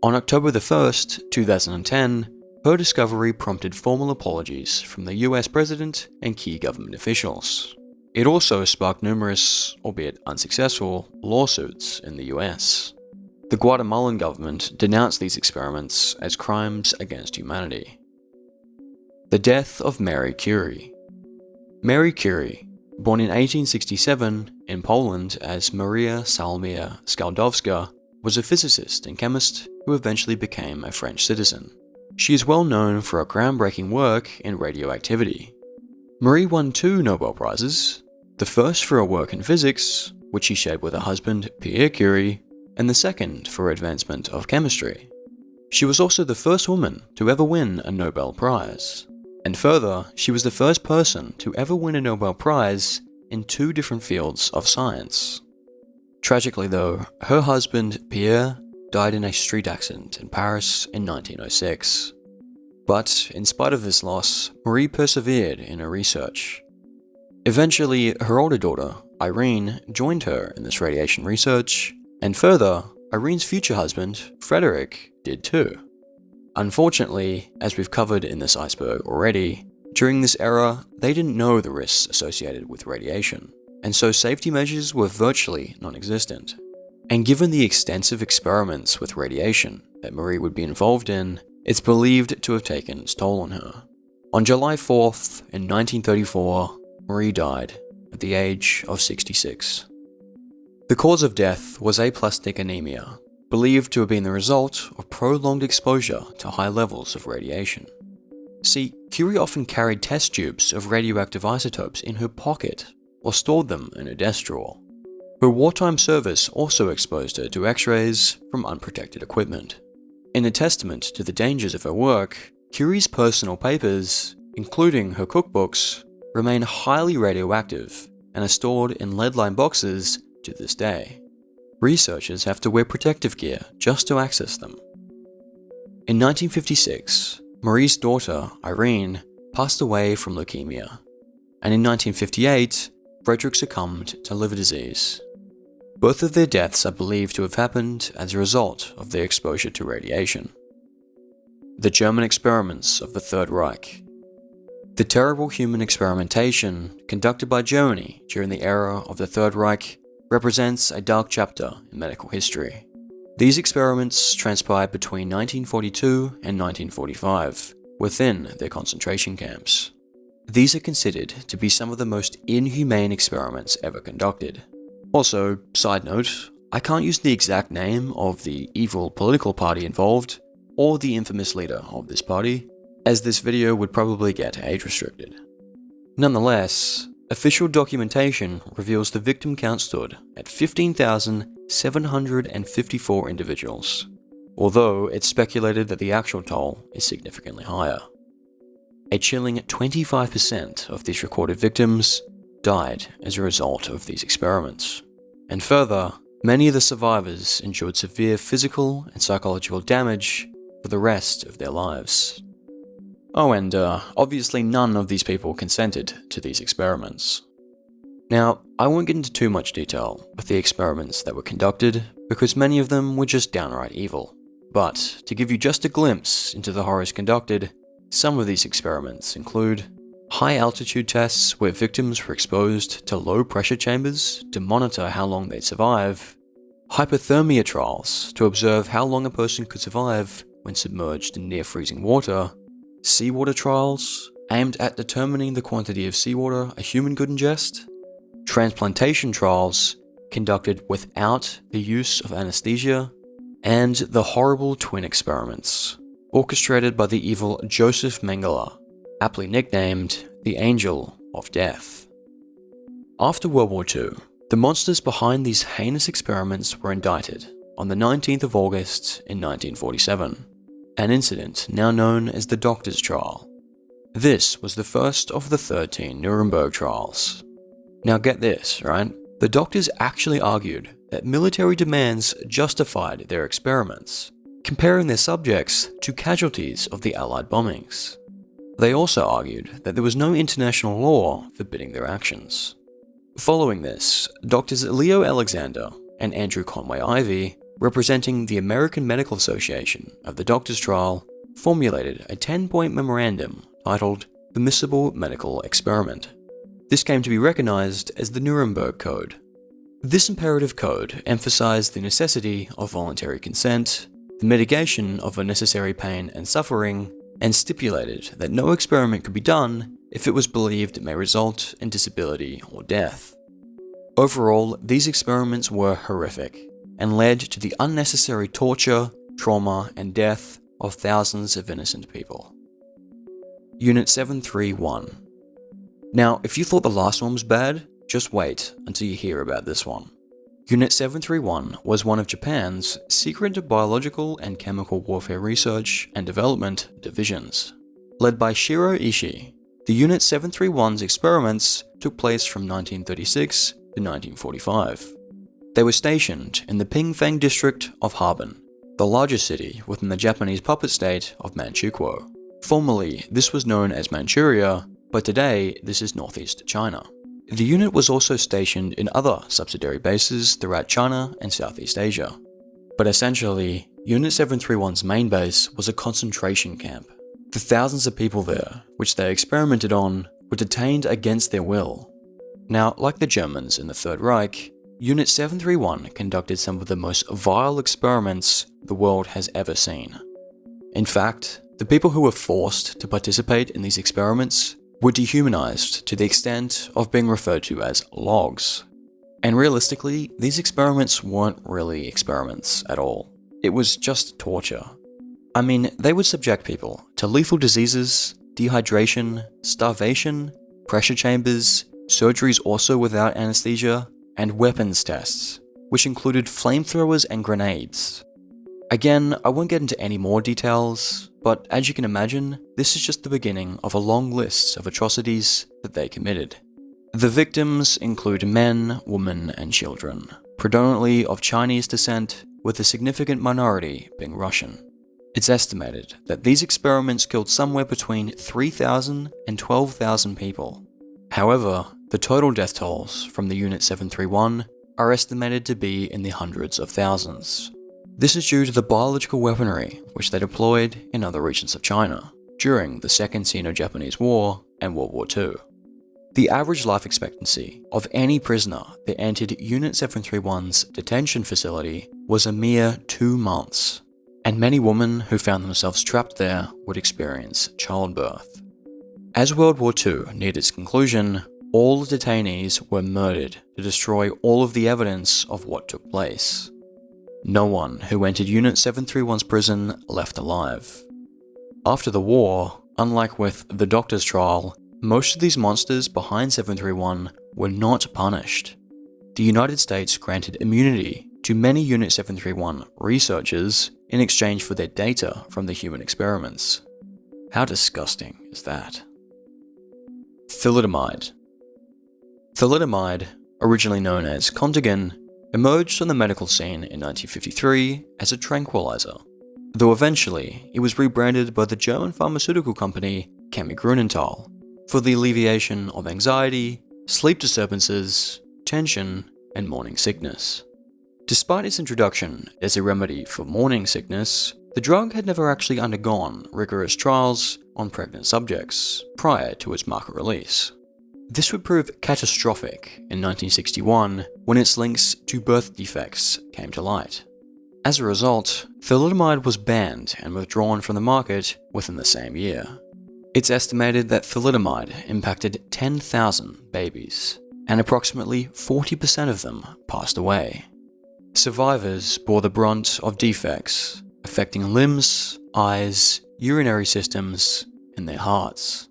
On October 1st, 2010, her discovery prompted formal apologies from the US President and key government officials. It also sparked numerous, albeit unsuccessful, lawsuits in the US. The Guatemalan government denounced these experiments as crimes against humanity. The death of Mary Curie. Mary Curie, born in 1867 in Poland as Maria Salomia Skłodowska, was a physicist and chemist who eventually became a French citizen. She is well known for her groundbreaking work in radioactivity. Marie won 2 Nobel Prizes, the first for her work in physics, which she shared with her husband Pierre Curie, and the second for her advancement of chemistry. She was also the first woman to ever win a Nobel Prize. And further, she was the first person to ever win a Nobel Prize in 2 different fields of science. Tragically though, her husband Pierre died in a street accident in Paris in 1906. But in spite of this loss, Marie persevered in her research. Eventually, her older daughter, Irene, joined her in this radiation research, and further, Irene's future husband, Frederick, did too. Unfortunately, as we've covered in this iceberg already, during this era, they didn't know the risks associated with radiation, and so safety measures were virtually non-existent. And given the extensive experiments with radiation that Marie would be involved in, it's believed to have taken its toll on her. On July 4th, in 1934, Marie died at the age of 66. The cause of death was aplastic anemia, believed to have been the result of prolonged exposure to high levels of radiation. See, Curie often carried test tubes of radioactive isotopes in her pocket or stored them in her desk drawer. Her wartime service also exposed her to X-rays from unprotected equipment. In a testament to the dangers of her work, Curie's personal papers, including her cookbooks, remain highly radioactive and are stored in lead-lined boxes to this day. Researchers have to wear protective gear just to access them. In 1956, Marie's daughter, Irene, passed away from leukemia, and in 1958, Frederick succumbed to liver disease. Both of their deaths are believed to have happened as a result of their exposure to radiation. The German experiments of the Third Reich. The terrible human experimentation conducted by Germany during the era of the Third Reich represents a dark chapter in medical history. These experiments transpired between 1942 and 1945 within their concentration camps. These are considered to be some of the most inhumane experiments ever conducted. Also, side note, I can't use the exact name of the evil political party involved, or the infamous leader of this party, as this video would probably get age restricted. Nonetheless, official documentation reveals the victim count stood at 15,754 individuals, although it's speculated that the actual toll is significantly higher. A chilling 25% of these recorded victims died as a result of these experiments. And further, many of the survivors endured severe physical and psychological damage for the rest of their lives. Oh, and obviously none of these people consented to these experiments. Now, I won't get into too much detail with the experiments that were conducted, because many of them were just downright evil. But to give you just a glimpse into the horrors conducted, some of these experiments include high-altitude tests where victims were exposed to low-pressure chambers to monitor how long they'd survive, hypothermia trials to observe how long a person could survive when submerged in near-freezing water, seawater trials aimed at determining the quantity of seawater a human could ingest, transplantation trials conducted without the use of anesthesia, and the horrible twin experiments orchestrated by the evil Joseph Mengele, aptly nicknamed the Angel of Death. After World War II, the monsters behind these heinous experiments were indicted on the 19th of August in 1947, an incident now known as the Doctors' Trial. This was the first of the 13 Nuremberg trials. Now get this, right? The doctors actually argued that military demands justified their experiments, comparing their subjects to casualties of the Allied bombings. They also argued that there was no international law forbidding their actions. Following this, Doctors Leo Alexander and Andrew Conway Ivy, representing the American Medical Association of the Doctors Trial, formulated a 10-point memorandum titled Permissible Medical Experiment. This came to be recognized as the Nuremberg Code. This imperative code emphasized the necessity of voluntary consent, the mitigation of unnecessary pain and suffering, and stipulated that no experiment could be done if it was believed it may result in disability or death. Overall, these experiments were horrific and led to the unnecessary torture, trauma, and death of thousands of innocent people. Unit 731. Now, if you thought the last one was bad, just wait until you hear about this one. Unit 731 was one of Japan's secret biological and chemical warfare research and development divisions. Led by Shiro Ishii, the Unit 731's experiments took place from 1936 to 1945. They were stationed in the Pingfang district of Harbin, the largest city within the Japanese puppet state of Manchukuo. Formerly, this was known as Manchuria, but today this is northeast China. The unit was also stationed in other subsidiary bases throughout China and Southeast Asia. But essentially, Unit 731's main base was a concentration camp. The thousands of people there, which they experimented on, were detained against their will. Now, like the Germans in the Third Reich, Unit 731 conducted some of the most vile experiments the world has ever seen. In fact, the people who were forced to participate in these experiments were dehumanized to the extent of being referred to as logs. And realistically, these experiments weren't really experiments at all. It was just torture. I mean, they would subject people to lethal diseases, dehydration, starvation, pressure chambers, surgeries also without anesthesia, and weapons tests, which included flamethrowers and grenades. Again, I won't get into any more details, but as you can imagine, this is just the beginning of a long list of atrocities that they committed. The victims include men, women, and children, predominantly of Chinese descent, with a significant minority being Russian. It's estimated that these experiments killed somewhere between 3,000 and 12,000 people. However, the total death tolls from the Unit 731 are estimated to be in the hundreds of thousands. This is due to the biological weaponry which they deployed in other regions of China during the Second Sino-Japanese War and World War II. The average life expectancy of any prisoner that entered Unit 731's detention facility was a mere 2 months, and many women who found themselves trapped there would experience childbirth. As World War II neared its conclusion, all the detainees were murdered to destroy all of the evidence of what took place. No one who entered Unit 731's prison left alive. After the war, unlike with the Doctors Trial, most of these monsters behind 731 were not punished. The United States granted immunity to many Unit 731 researchers in exchange for their data from the human experiments. How disgusting is that? Thalidomide. Thalidomide, originally known as Contigan, emerged on the medical scene in 1953 as a tranquilizer, though eventually it was rebranded by the German pharmaceutical company Grunenthal for the alleviation of anxiety, sleep disturbances, tension, and morning sickness. Despite its introduction as a remedy for morning sickness, the drug had never actually undergone rigorous trials on pregnant subjects prior to its market release. This would prove catastrophic in 1961 when its links to birth defects came to light. As a result, thalidomide was banned and withdrawn from the market within the same year. It's estimated that thalidomide impacted 10,000 babies, and approximately 40% of them passed away. Survivors bore the brunt of defects affecting limbs, eyes, urinary systems, and their hearts.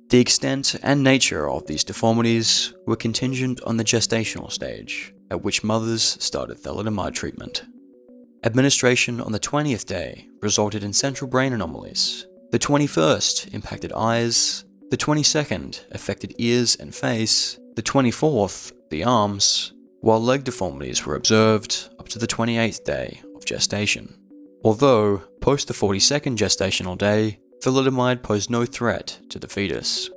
The extent and nature of these deformities were contingent on the gestational stage at which mothers started thalidomide treatment. Administration on the 20th day resulted in central brain anomalies, The 21st impacted eyes, the 22nd affected ears and face, the 24th the arms, while leg deformities were observed up to the 28th day of gestation. Although, post the 42nd gestational day, thalidomide posed no threat to the fetus.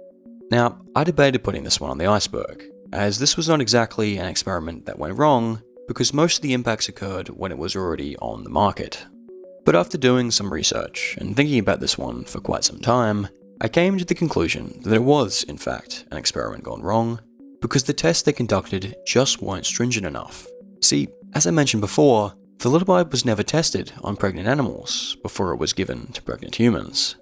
Now, I debated putting this one on the iceberg, as this was not exactly an experiment that went wrong, because most of the impacts occurred when it was already on the market. But after doing some research and thinking about this one for quite some time, I came to the conclusion that it was, in fact, an experiment gone wrong, because the tests they conducted just weren't stringent enough. See, as I mentioned before, thalidomide was never tested on pregnant animals before it was given to pregnant humans.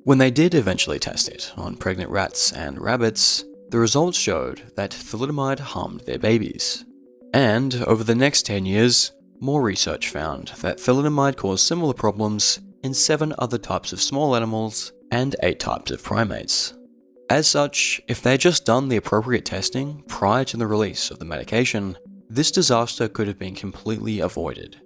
When they did eventually test it on pregnant rats and rabbits, the results showed that thalidomide harmed their babies. And over the next 10 years, more research found that thalidomide caused similar problems in 7 other types of small animals and 8 types of primates. As such, if they had just done the appropriate testing prior to the release of the medication, this disaster could have been completely avoided.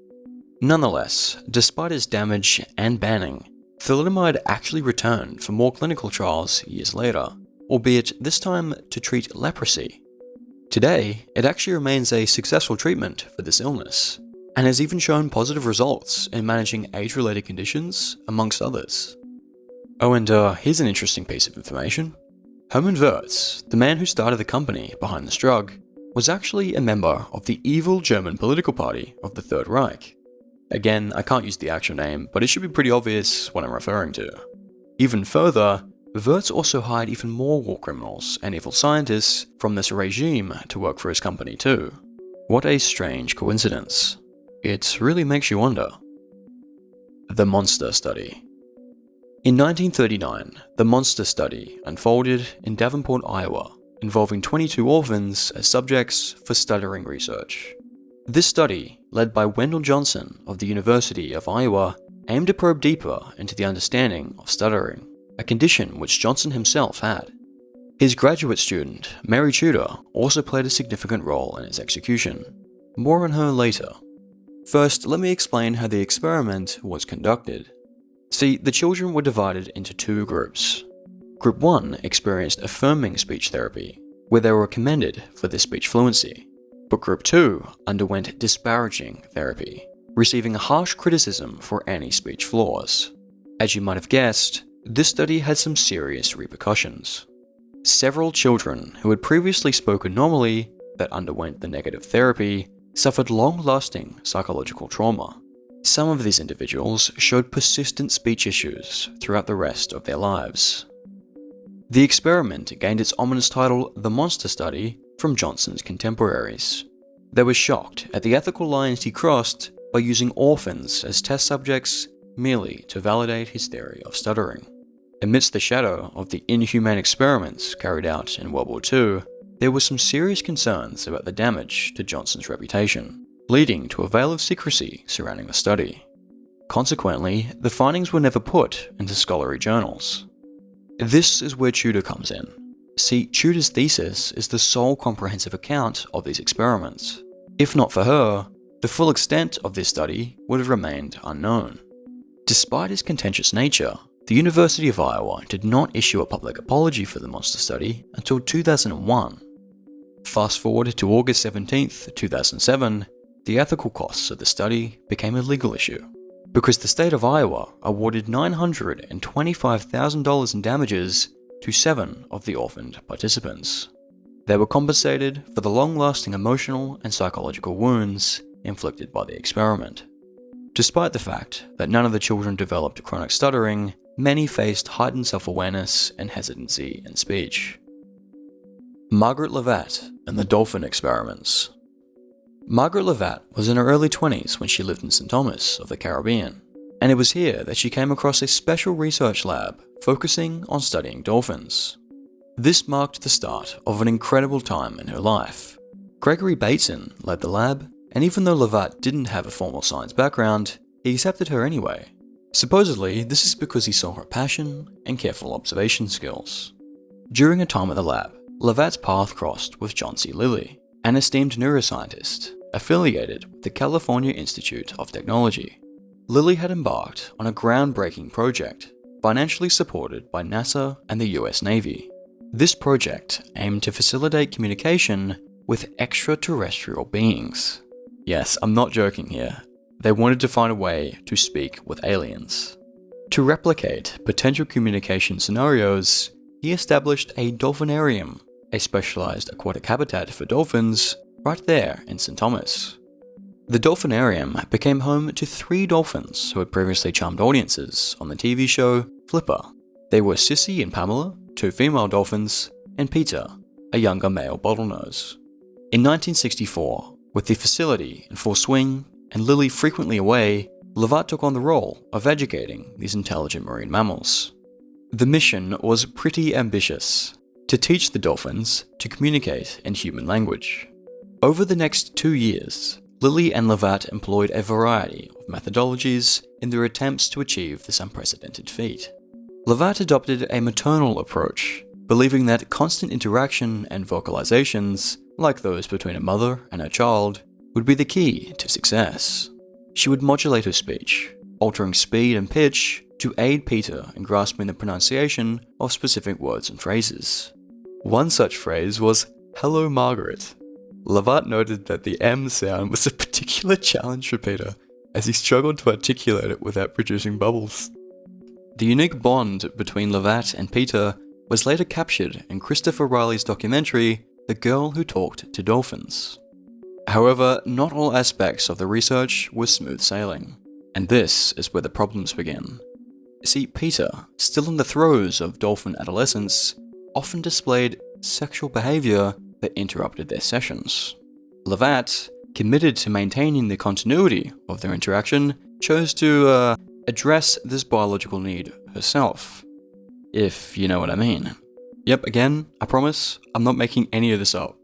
Nonetheless, despite its damage and banning, thalidomide actually returned for more clinical trials years later, albeit this time to treat leprosy. Today, it actually remains a successful treatment for this illness, and has even shown positive results in managing age-related conditions, amongst others. Oh, and here's an interesting piece of information. Hermann Wirtz, the man who started the company behind this drug, was actually a member of the evil German political party of the Third Reich. Again, I can't use the actual name, but it should be pretty obvious what I'm referring to. Even further, Wirtz also hired even more war criminals and evil scientists from this regime to work for his company too. What a strange coincidence. It really makes you wonder. The Monster Study. In 1939, the Monster Study unfolded in Davenport, Iowa, involving 22 orphans as subjects for stuttering research. This study, led by Wendell Johnson of the University of Iowa, aimed to probe deeper into the understanding of stuttering, a condition which Johnson himself had. His graduate student, Mary Tudor, also played a significant role in its execution. More on her later. First, let me explain how the experiment was conducted. See, the children were divided into 2 groups. Group 1 experienced affirming speech therapy, where they were commended for their speech fluency. But Group 2 underwent disparaging therapy, receiving harsh criticism for any speech flaws. As you might have guessed, this study had some serious repercussions. Several children who had previously spoken normally that underwent the negative therapy suffered long-lasting psychological trauma. Some of these individuals showed persistent speech issues throughout the rest of their lives. The experiment gained its ominous title, The Monster Study, from Johnson's contemporaries. They were shocked at the ethical lines he crossed by using orphans as test subjects merely to validate his theory of stuttering. Amidst the shadow of the inhumane experiments carried out in World War II, there were some serious concerns about the damage to Johnson's reputation, leading to a veil of secrecy surrounding the study. Consequently, the findings were never put into scholarly journals. This is where Tudor comes in. See, Tudor's thesis is the sole comprehensive account of these experiments. If not for her, the full extent of this study would have remained unknown. Despite its contentious nature, the University of Iowa did not issue a public apology for the Monster Study until 2001. Fast forward to August 17, 2007, the ethical costs of the study became a legal issue, because the state of Iowa awarded $925,000 in damages to 7 of the orphaned participants. They were compensated for the long-lasting emotional and psychological wounds inflicted by the experiment. Despite the fact that none of the children developed chronic stuttering, many faced heightened self-awareness and hesitancy in speech. Margaret Levat and the Dolphin Experiments. Margaret Levat was in her early 20s when she lived in St. Thomas of the Caribbean, and it was here that she came across a special research lab focusing on studying dolphins. This marked the start of an incredible time in her life. Gregory Bateson led the lab, and even though Levat didn't have a formal science background, he accepted her anyway. Supposedly, this is because he saw her passion and careful observation skills. During a time at the lab, Levat's path crossed with John C. Lilly, an esteemed neuroscientist affiliated with the California Institute of Technology. Lilly had embarked on a groundbreaking project financially supported by NASA and the US Navy. This project aimed to facilitate communication with extraterrestrial beings. Yes, I'm not joking here. They wanted to find a way to speak with aliens. To replicate potential communication scenarios, he established a dolphinarium, a specialized aquatic habitat for dolphins, right there in St. Thomas. The dolphinarium became home to 3 dolphins who had previously charmed audiences on the TV show Flipper. They were Sissy and Pamela, 2 female dolphins, and Peter, a younger male bottlenose. In 1964, with the facility in full swing and Lily frequently away, Levat took on the role of educating these intelligent marine mammals. The mission was pretty ambitious: to teach the dolphins to communicate in human language. Over the next 2 years, Lily and Levat employed a variety of methodologies in their attempts to achieve this unprecedented feat. Levat adopted a maternal approach, believing that constant interaction and vocalizations, like those between a mother and her child, would be the key to success. She would modulate her speech, altering speed and pitch to aid Peter in grasping the pronunciation of specific words and phrases. One such phrase was, "Hello, Margaret." Levat noted that the M sound was a particular challenge for Peter, as he struggled to articulate it without producing bubbles. The unique bond between Levat and Peter was later captured in Christopher Riley's documentary, The Girl Who Talked to Dolphins. However, not all aspects of the research were smooth sailing, and this is where the problems begin. See, Peter, still in the throes of dolphin adolescence, often displayed sexual behavior that interrupted their sessions. Levat, committed to maintaining the continuity of their interaction, chose to address this biological need herself. If you know what I mean. Yep, again, I promise, I'm not making any of this up.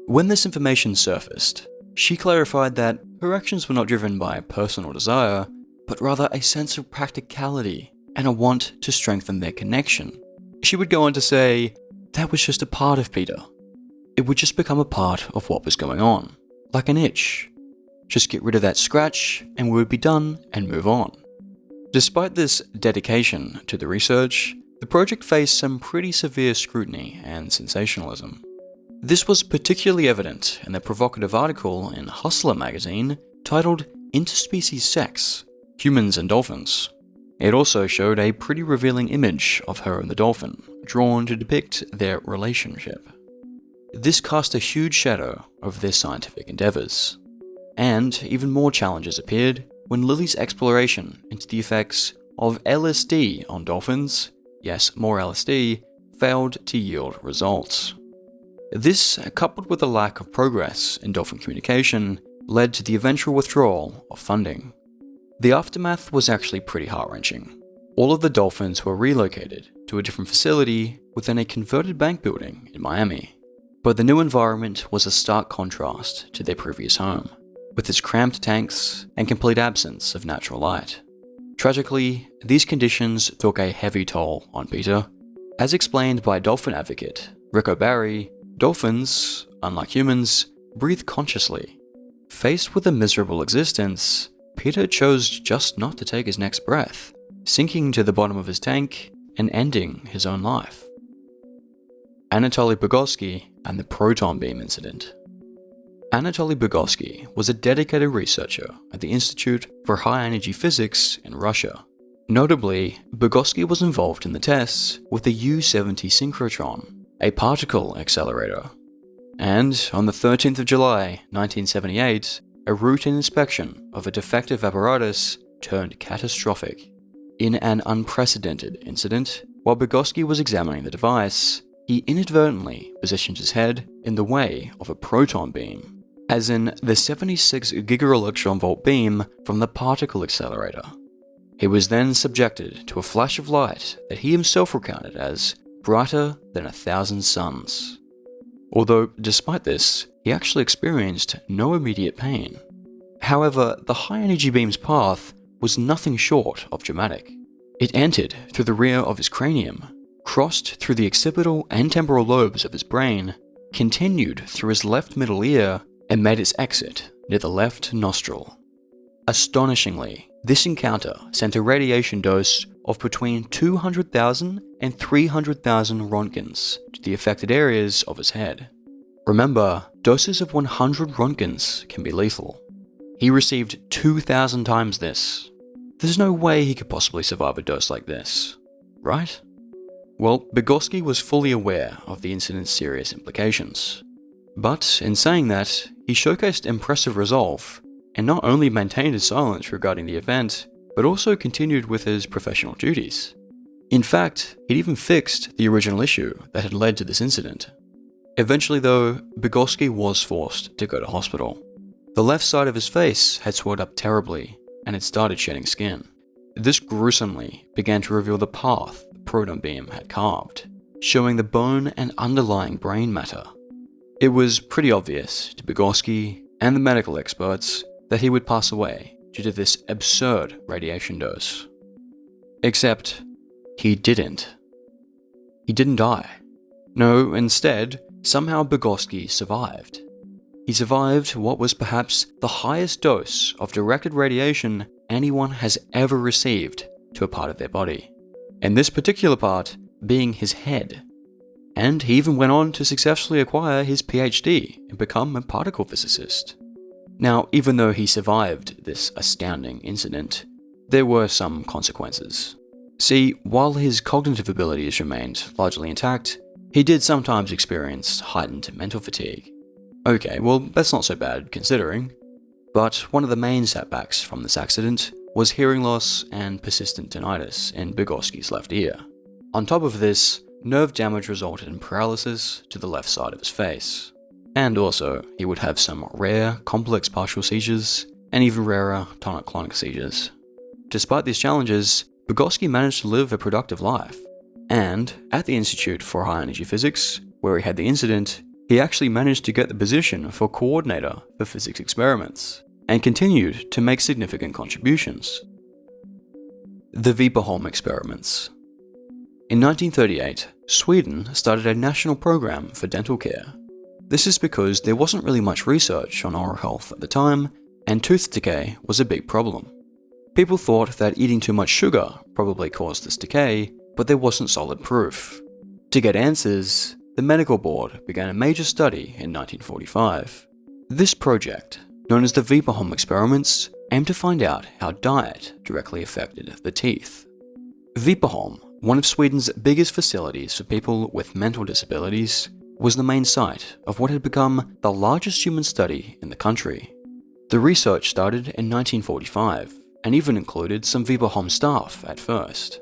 When this information surfaced, she clarified that her actions were not driven by personal desire, but rather a sense of practicality and a want to strengthen their connection. She would go on to say, that was just a part of Peter. It would just become a part of what was going on, like an itch. Just get rid of that scratch and we would be done and move on. Despite this dedication to the research, the project faced some pretty severe scrutiny and sensationalism. This was particularly evident in the provocative article in Hustler magazine titled Interspecies Sex, Humans and Dolphins. It also showed a pretty revealing image of her and the dolphin, drawn to depict their relationship. This cast a huge shadow over their scientific endeavors. And even more challenges appeared when Lily's exploration into the effects of LSD on dolphins, yes, more LSD, failed to yield results. This, coupled with a lack of progress in dolphin communication, led to the eventual withdrawal of funding. The aftermath was actually pretty heart-wrenching. All of the dolphins were relocated to a different facility within a converted bank building in Miami. But the new environment was a stark contrast to their previous home, with its cramped tanks and complete absence of natural light. Tragically, these conditions took a heavy toll on Peter. As explained by dolphin advocate Rick O'Barry, dolphins, unlike humans, breathe consciously. Faced with a miserable existence, Peter chose just not to take his next breath, sinking to the bottom of his tank and ending his own life. Anatoly Vygotsky and the proton beam incident. Anatoly Vygotsky was a dedicated researcher at the Institute for High Energy Physics in Russia. Notably, Vygotsky was involved in the tests with the U-70 synchrotron, a particle accelerator. And on the 13th of July, 1978, a routine inspection of a defective apparatus turned catastrophic. In an unprecedented incident, while Vygotsky was examining the device, he inadvertently positioned his head in the way of a proton beam, as in the 76 gigaelectron-volt beam from the particle accelerator. He was then subjected to a flash of light that he himself recounted as brighter than 1,000 suns. Although, despite this, he actually experienced no immediate pain. However, the high-energy beam's path was nothing short of dramatic. It entered through the rear of his cranium, crossed through the occipital and temporal lobes of his brain, continued through his left middle ear, and made its exit near the left nostril. Astonishingly, this encounter sent a radiation dose of between 200,000 and 300,000 Roentgens to the affected areas of his head. Remember, doses of 100 Roentgens can be lethal. He received 2,000 times this. There's no way he could possibly survive a dose like this, right? Well, Vygotsky was fully aware of the incident's serious implications. But in saying that, he showcased impressive resolve, and not only maintained his silence regarding the event, but also continued with his professional duties. In fact, he'd even fixed the original issue that had led to this incident. Eventually though, Vygotsky was forced to go to hospital. The left side of his face had swelled up terribly, and had started shedding skin. This gruesomely began to reveal the path the proton beam had carved, showing the bone and underlying brain matter. It was pretty obvious to Vygotsky and the medical experts that he would pass away due to this absurd radiation dose. Except, he didn't. He didn't die. No, instead, somehow Vygotsky survived. He survived what was perhaps the highest dose of directed radiation anyone has ever received to a part of their body, and this particular part being his head. And he even went on to successfully acquire his PhD and become a particle physicist. Now, even though he survived this astounding incident, there were some consequences. See, while his cognitive abilities remained largely intact, he did sometimes experience heightened mental fatigue. Okay, well, that's not so bad considering. But one of the main setbacks from this accident was hearing loss and persistent tinnitus in Vygotsky's left ear. On top of this, nerve damage resulted in paralysis to the left side of his face. And also, he would have some rare, complex partial seizures, and even rarer tonic-clonic seizures. Despite these challenges, Vygotsky managed to live a productive life. And, at the Institute for High Energy Physics, where he had the incident, he actually managed to get the position for coordinator for physics experiments, and continued to make significant contributions. The vhol experiments. In 1938, Sweden started a national program for dental care. This is because there wasn't really much research on oral health at the time, and tooth decay was a big problem. People thought that eating too much sugar probably caused this decay, but there wasn't solid proof. To get answers, the medical board began a major study in 1945. This project, known as the vhol experiments, aimed to find out how diet directly affected the teeth. Vhol, one of Sweden's biggest facilities for people with mental disabilities, was the main site of what had become the largest human study in the country. The research started in 1945 and even included some vhol staff at first.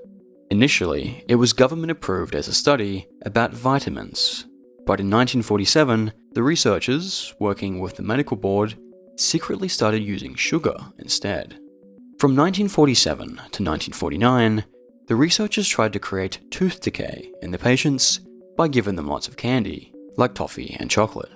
Initially, it was government approved as a study about vitamins, but in 1947, the researchers, working with the medical board, secretly started using sugar instead. From 1947 to 1949, the researchers tried to create tooth decay in the patients by giving them lots of candy, like toffee and chocolate.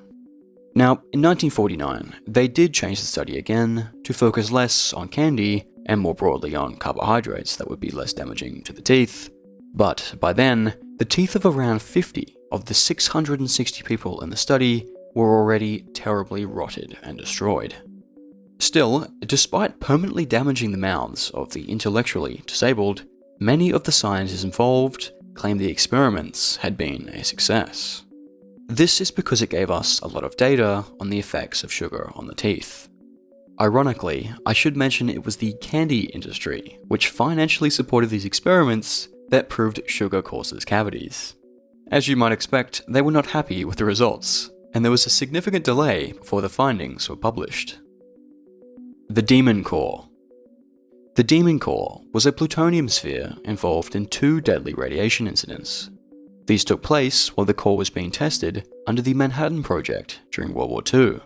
Now, in 1949, they did change the study again to focus less on candy and more broadly on carbohydrates that would be less damaging to the teeth, but by then, the teeth of around 50 of the 660 people in the study were already terribly rotted and destroyed. Still, despite permanently damaging the mouths of the intellectually disabled, many of the scientists involved claimed the experiments had been a success. This is because it gave us a lot of data on the effects of sugar on the teeth. Ironically, I should mention it was the candy industry which financially supported these experiments that proved sugar causes cavities. As you might expect, they were not happy with the results, and there was a significant delay before the findings were published. The Demon Core. The Demon Core was a plutonium sphere involved in 2 deadly radiation incidents. These took place while the core was being tested under the Manhattan Project during World War II.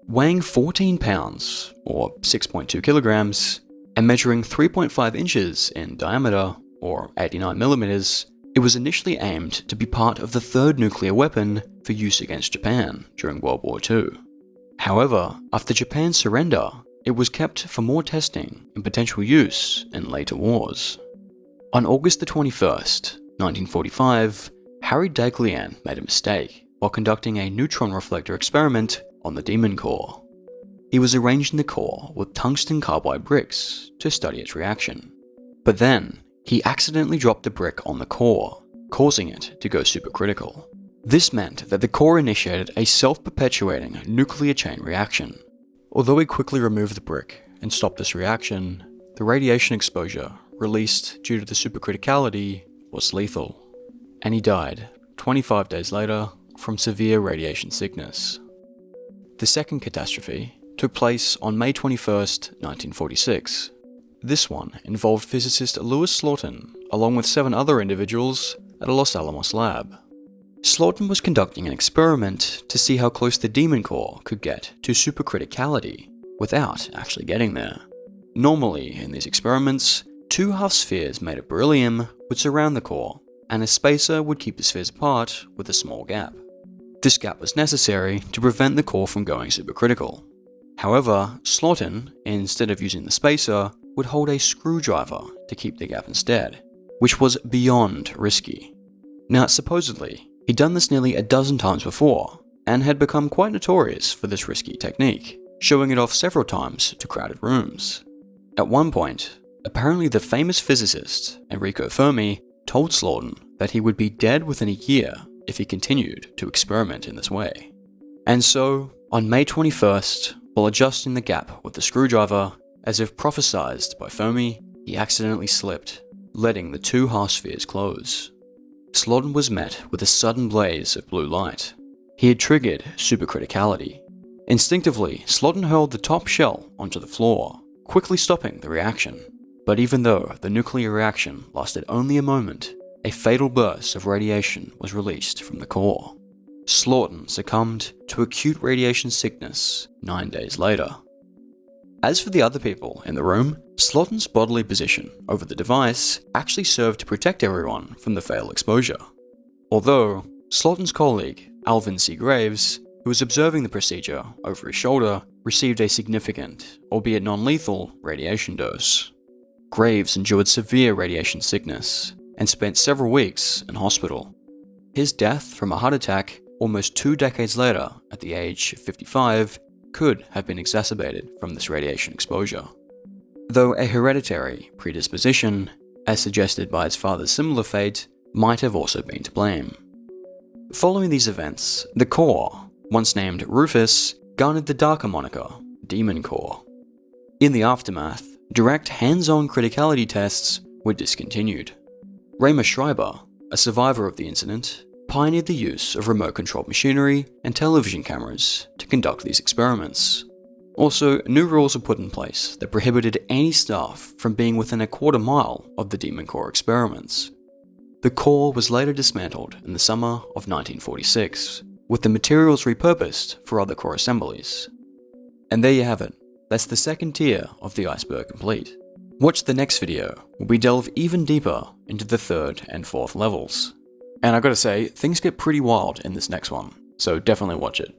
Weighing 14 pounds, or 6.2 kilograms, and measuring 3.5 inches in diameter, or 89 millimeters, it was initially aimed to be part of the 3rd nuclear weapon for use against Japan during World War II. However, after Japan's surrender, it was kept for more testing and potential use in later wars. On August the 21st, 1945, Harry Daghlian made a mistake while conducting a neutron reflector experiment on the Demon Core. He was arranging the core with tungsten carbide bricks to study its reaction. But then, he accidentally dropped a brick on the core, causing it to go supercritical. This meant that the core initiated a self-perpetuating nuclear chain reaction. Although he quickly removed the brick and stopped this reaction, the radiation exposure released due to the supercriticality was lethal, and he died 25 days later from severe radiation sickness. The second catastrophe took place on May 21st, 1946. This one involved physicist Louis Slotin, along with 7 other individuals at a Los Alamos lab. Slotin was conducting an experiment to see how close the demon core could get to supercriticality without actually getting there. Normally, in these experiments, 2 half spheres made of beryllium would surround the core, and a spacer would keep the spheres apart with a small gap. This gap was necessary to prevent the core from going supercritical. However, Slotin, instead of using the spacer, would hold a screwdriver to keep the gap instead, which was beyond risky. Now, supposedly, he'd done this nearly a dozen times before, and had become quite notorious for this risky technique, showing it off several times to crowded rooms. At one point, apparently the famous physicist Enrico Fermi told Slotin that he would be dead within a year if he continued to experiment in this way. And so, on May 21st, while adjusting the gap with the screwdriver, as if prophesized by Fermi, he accidentally slipped, letting the 2 half spheres close. Slotin was met with a sudden blaze of blue light. He had triggered supercriticality. Instinctively, Slotin hurled the top shell onto the floor, quickly stopping the reaction. But even though the nuclear reaction lasted only a moment, a fatal burst of radiation was released from the core. Slotin succumbed to acute radiation sickness 9 days later. As for the other people in the room, Slotin's bodily position over the device actually served to protect everyone from the fatal exposure. Although, Slotin's colleague, Alvin C. Graves, who was observing the procedure over his shoulder, received a significant, albeit non-lethal, radiation dose. Graves endured severe radiation sickness and spent several weeks in hospital. His death from a heart attack almost 2 decades later, at the age of 55, could have been exacerbated from this radiation exposure. Though a hereditary predisposition, as suggested by his father's similar fate, might have also been to blame. Following these events, the core, once named Rufus, garnered the darker moniker, Demon Core. In the aftermath, direct hands-on criticality tests were discontinued. Ramer Schreiber, a survivor of the incident, pioneered the use of remote-controlled machinery and television cameras to conduct these experiments. Also, new rules were put in place that prohibited any staff from being within a quarter mile of the Demon Core experiments. The core was later dismantled in the summer of 1946, with the materials repurposed for other core assemblies. And there you have it. That's the second tier of the iceberg complete. Watch the next video, where we delve even deeper into the 3rd and 4th levels. And I gotta say, things get pretty wild in this next one, so definitely watch it.